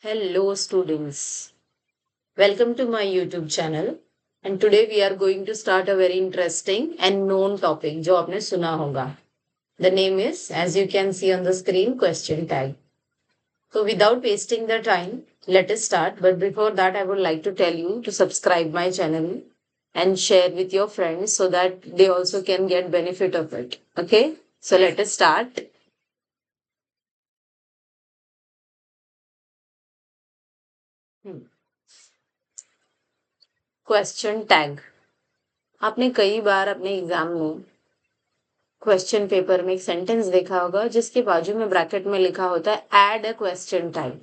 Hello, students. Welcome to my YouTube channel. And today we are going to start a very interesting and known topic जो आपने सुना होगा. The name is, as you can see on the screen, question tag. So without wasting the time, let us start. But before that, I would like to tell you to subscribe my channel and share with your friends so that they also can get benefit of it. Okay? So let us start. Question tag. आपने कई बार अपने exam में question paper में एक sentence देखा होगा जिसके बाजू में ब्रैकेट में लिखा होता है ऐड अ क्वेश्चन टैग.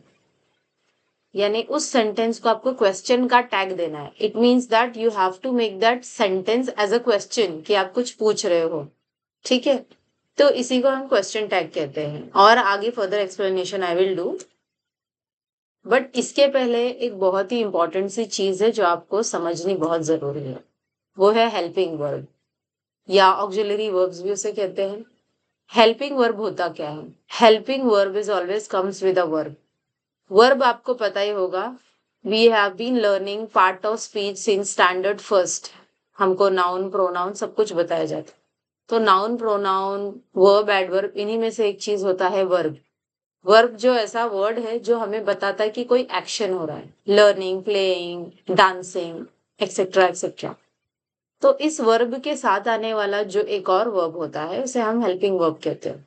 यानी उस सेंटेंस को आपको क्वेश्चन का टैग देना है. It means that you have to make that sentence as a question कि आप कुछ पूछ रहे हो. ठीक है, तो इसी को हम क्वेश्चन टैग कहते हैं और आगे further explanation I will do. But इसके पहले एक बहुत ही इंपॉर्टेंट सी चीज है जो आपको समझनी बहुत जरूरी है. वो है हेल्पिंग वर्ब या ऑक्सिलरी वर्ब्स भी उसे कहते हैं. हेल्पिंग वर्ब होता क्या है? Helping verb is always comes with a verb. Verb आपको पता ही होगा. We have been learning part of speech since standard first. हमको नाउन प्रोनाउन सब कुछ बताया जाता है. तो नाउन प्रोनाउन वर्ब एडवर्ब इन्हीं में से एक चीज होता है वर्ब. वर्ब जो ऐसा वर्ड है जो हमें बताता है कि कोई एक्शन हो रहा है. Learning, playing, dancing, etcetera etcetera. तो इस वर्ब के साथ आने वाला जो एक और वर्ब होता है उसे हम हेल्पिंग वर्ब कहते हैं.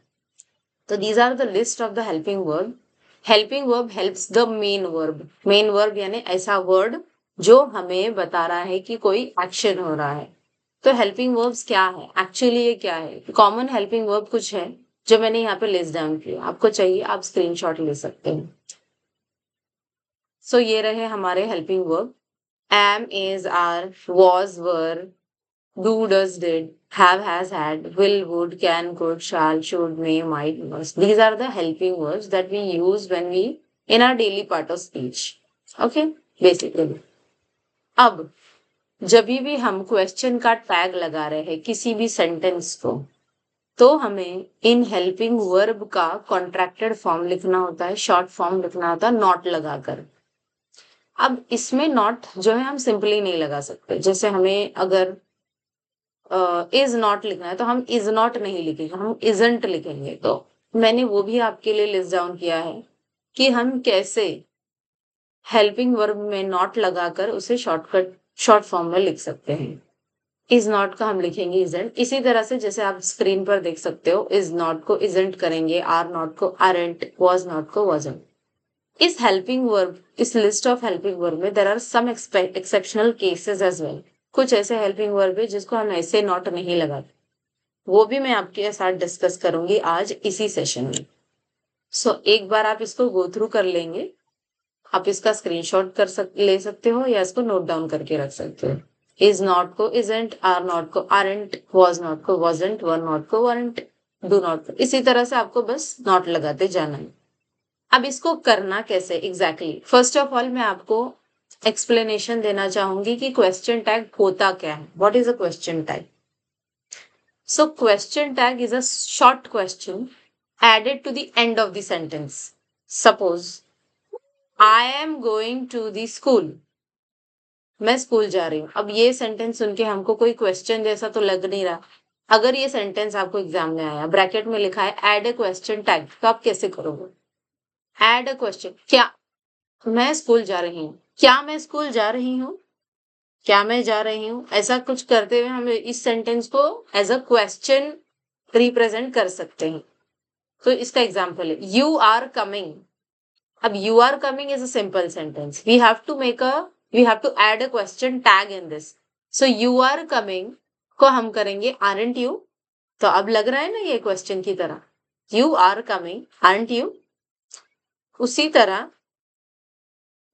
तो these are the list of the helping verb. Helping verb helps the main verb. Main verb यानी ऐसा वर्ड जो हमें बता रहा है कि कोई एक्शन हो रहा है. तो हेल्पिंग वर्ब्स क्या है एक्चुअली? ये क्या है? कॉमन हेल्पिंग वर्ब कुछ है जो मैंने यहाँ पे लिस्ट डाउन किया. आपको चाहिए आप स्क्रीनशॉट ले सकते हैं. सो ये रहे हमारे helping verb. Am, is, are, was, were, do, does, did, have, has, had, will, would, can, could, shall, should, may, might, must. These are the helping words that we use when we in our daily part of speech. Okay, basically. अब जब भी हम question का tag लगा रहे हैं किसी भी सेंटेंस को, तो हमें इन हेल्पिंग वर्ब का कॉन्ट्रैक्टेड फॉर्म लिखना होता है, शॉर्ट फॉर्म लिखना होता है नॉट लगाकर. अब इसमें नॉट जो है हम सिंपली नहीं लगा सकते. जैसे हमें अगर इज नॉट लिखना है तो हम इज नॉट नहीं लिखेंगे, हम इजंट लिखेंगे. तो मैंने वो भी आपके लिए लिस्ट डाउन किया है कि हम कैसे हेल्पिंग वर्ब में नॉट लगाकर उसे शॉर्ट फॉर्म में लिख सकते हैं. इज नॉट का हम लिखेंगे इजंट. इसी तरह से जैसे आप स्क्रीन पर देख सकते हो, इज नॉट को इजंट करेंगे, आर नॉट को आरंट, वॉज नॉट को वॉजंट. इस हेल्पिंग वर्ब, इस लिस्ट ऑफ हेल्पिंग वर्ब में there are some exceptional cases as well. कुछ ऐसे हेल्पिंग वर्ब है जिसको हम ऐसे नॉट नहीं लगाते. वो भी मैं आपके साथ डिस्कस करूंगी आज इसी सेशन में. एक बार आप इसको गो थ्रू कर लेंगे. आप इसका स्क्रीनशॉट ले सकते हो या इसको नोट डाउन करके रख सकते हो. इज नॉट को इजंट, आर नॉट को आरंट, वॉज नॉट को वॉजंट, वर नॉट को वरंट, डू नॉट को. इसी तरह से आपको बस नॉट लगाते जाना है. अब इसको करना कैसे एग्जैक्टली? फर्स्ट ऑफ ऑल मैं आपको एक्सप्लेनेशन देना चाहूंगी कि क्वेश्चन टैग होता क्या है. What is a question tag? So question tag is a short question added to the end of the sentence. Suppose I am going to the school. मैं school जा रही हूँ. अब ये सेंटेंस सुन के हमको कोई क्वेश्चन जैसा तो लग नहीं रहा. अगर ये सेंटेंस आपको एग्जाम में आया, ब्रैकेट में लिखा है ऐड अ क्वेश्चन टैग, तो आप कैसे करोगे? Add a question. क्या मैं स्कूल जा रही हूँ? क्या मैं स्कूल जा रही हूँ? क्या मैं जा रही हूँ? ऐसा कुछ करते हुए हम इस सेंटेंस को एज अ क्वेश्चन रिप्रेजेंट कर सकते हैं. तो इसका एग्जाम्पल है यू आर कमिंग. अब you are coming is a simple sentence. We have to add a question tag in this. So you are coming को हम करेंगे आरंट यू. तो अब लग रहा है ना ये क्वेश्चन की तरह. You are coming, aren't you. उसी तरह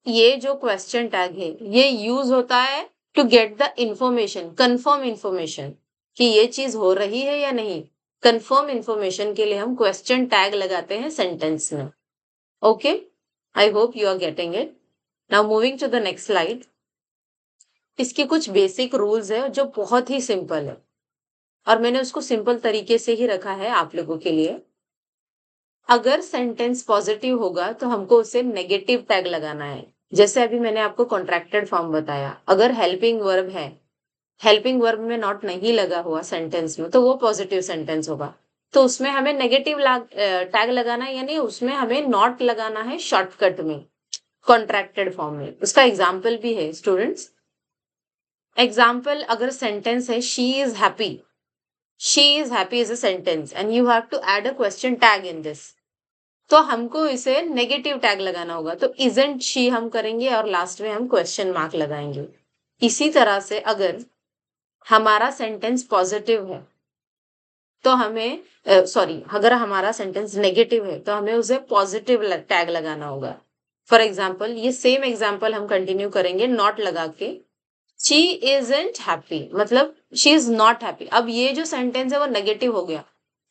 ये जो क्वेश्चन टैग है ये यूज होता है to get the information, confirm information कि ये चीज हो रही है या नहीं. कंफर्म इंफॉर्मेशन के लिए हम क्वेश्चन टैग लगाते हैं सेंटेंस में. Okay, I hope you are getting it. Now moving to the next slide. इसके कुछ बेसिक रूल्स है जो बहुत ही सिंपल है और मैंने उसको सिंपल तरीके से ही रखा है आप लोगों के लिए. अगर सेंटेंस पॉजिटिव होगा तो हमको उसे नेगेटिव टैग लगाना है। जैसे अभी मैंने आपको कॉन्ट्रैक्टेड फॉर्म बताया, अगर हेल्पिंग वर्ब है, हेल्पिंग वर्ब में नॉट नहीं लगा हुआ सेंटेंस में, तो वो पॉजिटिव सेंटेंस होगा। तो उसमें हमें नेगेटिव टैग लगाना है, यानी उसमें हमें नॉट लगाना है शॉर्टकट में, कॉन्ट्रैक्टेड फॉर्म में। उसका एग्जाम्पल भी है स्टूडेंट्स। एग्जाम्पल अगर सेंटेंस है she is happy, she is happy is a sentence and you have to add a question tag in this, तो हमको इसे नेगेटिव टैग लगाना होगा। तो इजंट शी हम करेंगे और लास्ट में हम क्वेश्चन मार्क लगाएंगे। इसी तरह से अगर हमारा सेंटेंस पॉजिटिव है तो हमें सॉरी, अगर हमारा सेंटेंस नेगेटिव है तो हमें उसे पॉजिटिव टैग लगाना होगा। फॉर एग्जाम्पल, ये सेम एग्जाम्पल हम कंटिन्यू करेंगे नॉट लगा के। शी इजंट हैप्पी मतलब शी इज नॉट हैप्पी। अब ये जो सेंटेंस है वो नेगेटिव हो गया,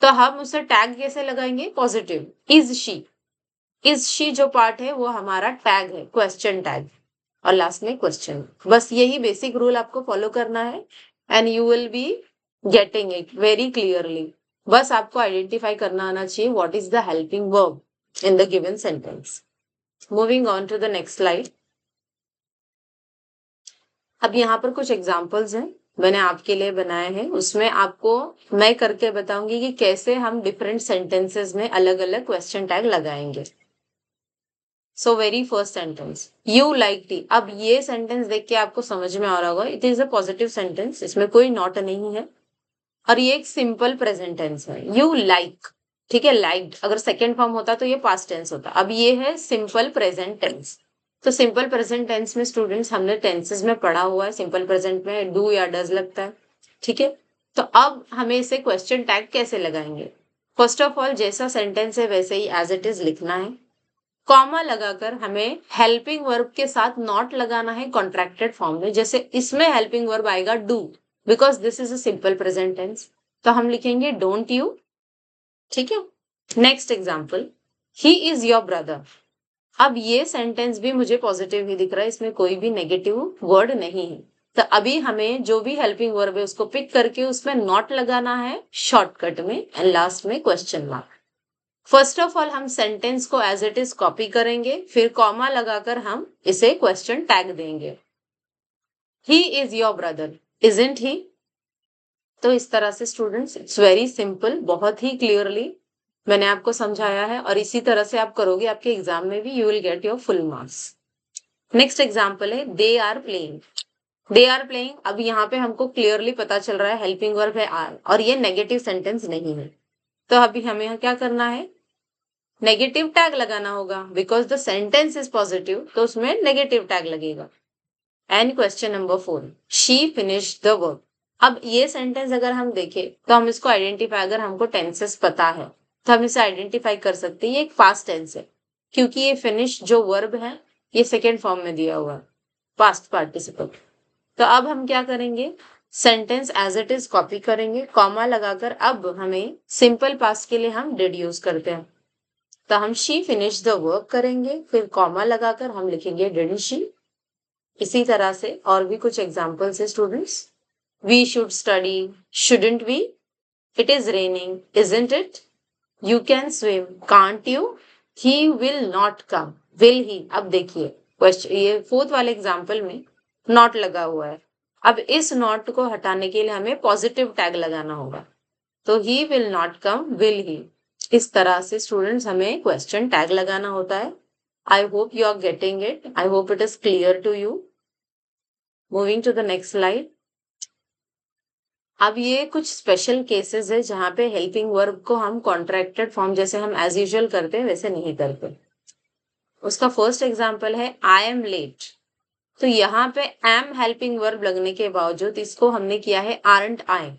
तो हम उसे टैग कैसे लगाएंगे? Positive. Is she, is she जो पार्ट है वो हमारा टैग है, क्वेश्चन टैग, और लास्ट में क्वेश्चन। बस यही बेसिक रूल आपको फॉलो करना है and you will be getting it very clearly. बस आपको आइडेंटिफाई करना आना चाहिए what is the helping verb in the given sentence. Moving on to the next slide. अब यहाँ पर कुछ एग्जाम्पल्स हैं मैंने आपके लिए बनाए हैं, उसमें आपको मैं करके बताऊंगी कि कैसे हम डिफरेंट सेंटेंसेस में अलग अलग क्वेश्चन टैग लगाएंगे। So very first sentence, you like T. अब ये सेंटेंस देख के आपको समझ में आ रहा होगा it is a positive sentence, इसमें कोई नॉट नहीं है और ये एक सिंपल प्रेजेंट टेंस है। यू लाइक, ठीक है, लाइक्ड अगर सेकेंड फॉर्म होता तो ये पास्ट टेंस होता। अब ये है सिंपल प्रेजेंट टेंस। तो सिंपल प्रेजेंट टेंस में स्टूडेंट्स हमने टेंसेस में पढ़ा हुआ है, सिंपल प्रेजेंट में डू या डज लगता है, ठीक है। तो अब हमें इसे क्वेश्चन टैग कैसे लगाएंगे? फर्स्ट ऑफ ऑल जैसा सेंटेंस है वैसे ही एज इट इज लिखना है। कॉमा लगाकर हमें हेल्पिंग वर्ब के साथ नॉट लगाना है कॉन्ट्रैक्टेड फॉर्म में। जैसे इसमें हेल्पिंग वर्ब आएगा do, because this is a simple present tense, तो हम लिखेंगे डोंट यू, ठीक है। Next example, he is your brother. अब ये सेंटेंस भी मुझे पॉजिटिव ही दिख रहा है, इसमें कोई भी नेगेटिव वर्ड नहीं है। तो अभी हमें जो भी हेल्पिंग वर्ब है उसको पिक करके उसमें नॉट लगाना है शॉर्टकट में एंड लास्ट में question mark. First of all हम सेंटेंस को एज इट इज कॉपी करेंगे, फिर कॉमा लगाकर हम इसे क्वेश्चन टैग देंगे। ही is your brother, isn't he. तो इस तरह से स्टूडेंट्स इट्स वेरी सिंपल, बहुत ही क्लियरली मैंने आपको समझाया है और इसी तरह से आप करोगे, आपके एग्जाम में भी you will get your full marks. Next example है they are playing. They are playing, अब यहाँ पे हमको क्लियरली पता चल रहा है हेल्पिंग वर्ब है आर और ये नेगेटिव सेंटेंस नहीं है। तो अभी हमें क्या करना है? नेगेटिव टैग लगाना होगा, because the sentence is positive तो उसमें नेगेटिव टैग लगेगा। And question number 4, she finished the work. अब ये सेंटेंस अगर हम देखें तो हम इसको आइडेंटिफाई, अगर हमको टेंसेस पता है तो हम इसे आइडेंटिफाई कर सकते हैं ये एक पास्ट टेंस है, क्योंकि ये फिनिश जो वर्ब है ये सेकेंड फॉर्म में दिया हुआ है, पास्ट पार्टिसिपल। तो अब हम क्या करेंगे? Sentence as it is copy करेंगे, कॉमा लगाकर अब हमें सिंपल पास्ट के लिए हम डिड यूज करते हैं। तो हम शी फिनिश द वर्क करेंगे, फिर कॉमा लगाकर हम लिखेंगे डिडंट शी। इसी तरह से और भी कुछ एग्जाम्पल्स है students. We should study, shouldn't we. It is raining, isn't it. You can swim, can't you. He will not come, will he. अब देखिए क्वेश्चन, ये फोर्थ वाले एग्जाम्पल में नॉट लगा हुआ है। अब इस नॉट को हटाने के लिए हमें पॉजिटिव टैग लगाना होगा, तो ही विल नॉट कम, विल ही। इस तरह से स्टूडेंट्स हमें क्वेश्चन टैग लगाना होता है। I hope you are getting it, I hope it is clear to you. Moving to the next slide. अब ये कुछ स्पेशल केसेस है जहां पे हेल्पिंग वर्ब को हम कॉन्ट्रैक्टेड फॉर्म जैसे हम एज यूजुअल करते हैं वैसे नहीं करते। उसका फर्स्ट एग्जांपल है आई एम लेट। तो यहाँ पे एम हेल्पिंग वर्ब लगने के बावजूद इसको हमने किया है आरंट आई।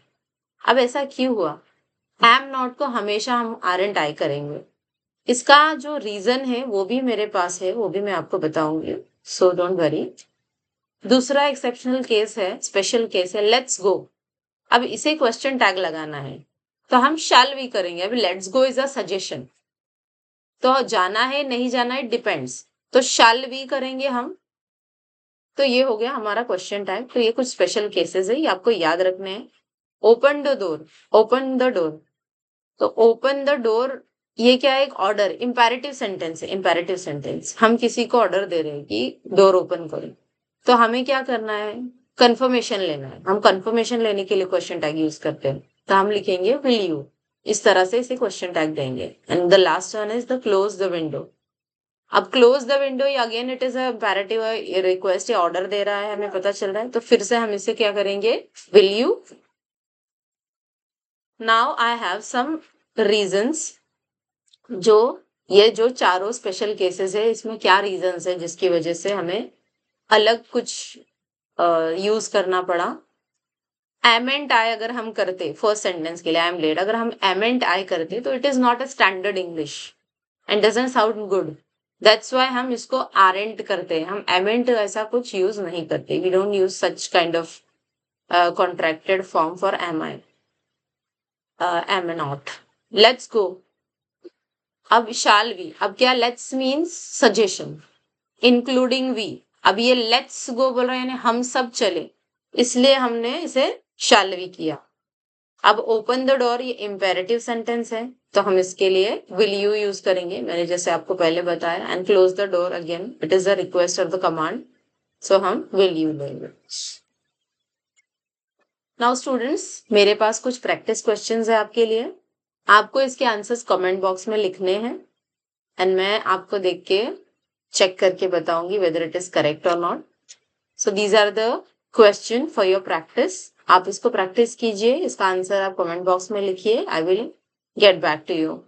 अब ऐसा क्यों हुआ? एम नॉट को हमेशा हम आरंट आई करेंगे। इसका जो रीजन है वो भी मेरे पास है, वो भी मैं आपको बताऊंगी, सो डोंट वरी। दूसरा एक्सेप्शनल केस है, स्पेशल केस है लेट्स गो। अब इसे क्वेश्चन टैग लगाना है तो हम शैल भी करेंगे। अभी let's go is a suggestion, तो जाना है नहीं जाना है डिपेंड्स, तो शैल भी करेंगे हम। तो ये हो गया हमारा क्वेश्चन टैग। तो ये कुछ स्पेशल केसेस है, ये आपको याद रखने हैं। Open the door, open the door. तो ओपन द डोर ये क्या है, एक ऑर्डर, इंपेरेटिव सेंटेंस है, इंपेरेटिव सेंटेंस। हम किसी को ऑर्डर दे रहे हैं कि डोर ओपन करो, तो हमें क्या करना है, कंफर्मेशन लेना है। हम कंफर्मेशन लेने के लिए क्वेश्चन टैग यूज करते हैं, तो हम लिखेंगे विल यू, इस तरह से इसे क्वेश्चन टैग देंगे। And the last one is the close the window. अब close the window, again it is a imperative request, या ऑर्डर दे रहा है, हमें पता चल रहा है, तो फिर से हम इसे क्या करेंगे, will you. Now I have some reasons, जो ये जो चारों स्पेशल केसेस है, इसमें क्या रीजंस है जिसकी वजह से हमें अलग कुछ यूज करना पड़ा। एम एंड आई अगर हम करते फर्स्ट सेंटेंस के लिए, आई एम लेट, अगर हम एम एंड आई करते तो it is not a standard English and doesn't sound good. That's why हम इसको आरेंट करते हैं, हम एमेंट ऐसा कुछ यूज नहीं करते, we don't use such kind of contracted form for am I, am not. Let's go. अब शाल वी, अब क्या, let's means suggestion, including we. अब ये लेट्स गो बोल रहे हैं, यानी हम सब चले, इसलिए हमने इसे शाल वी किया। अब ओपन द डोर, ये इम्पेरेटिव सेंटेंस है, तो हम इसके लिए विल यू यूज करेंगे, मैंने जैसे आपको पहले बताया। And close the door, again it is the request of the command, so हम विल यू लेंगे। नाउ स्टूडेंट्स, मेरे पास कुछ प्रैक्टिस क्वेश्चंस है आपके लिए। आपको इसके आंसर्स कमेंट बॉक्स में लिखने हैं, एंड मैं आपको देख के चेक करके बताऊंगी whether it is correct or not. So these are the question for your practice. आप इसको प्रैक्टिस कीजिए, इसका आंसर आप कमेंट बॉक्स में लिखिए, I will get back to you.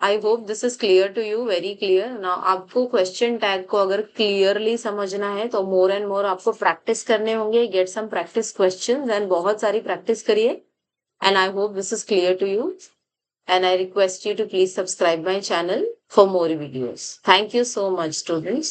I hope this is clear to you, very clear. Now आपको question tag को अगर क्लियरली समझना है तो मोर एंड मोर आपको प्रैक्टिस करने होंगे, get some practice questions and बहुत सारी प्रैक्टिस करिए। And I hope this is clear to you, and I request you to please subscribe my channel for more videos. Thank you so much, students.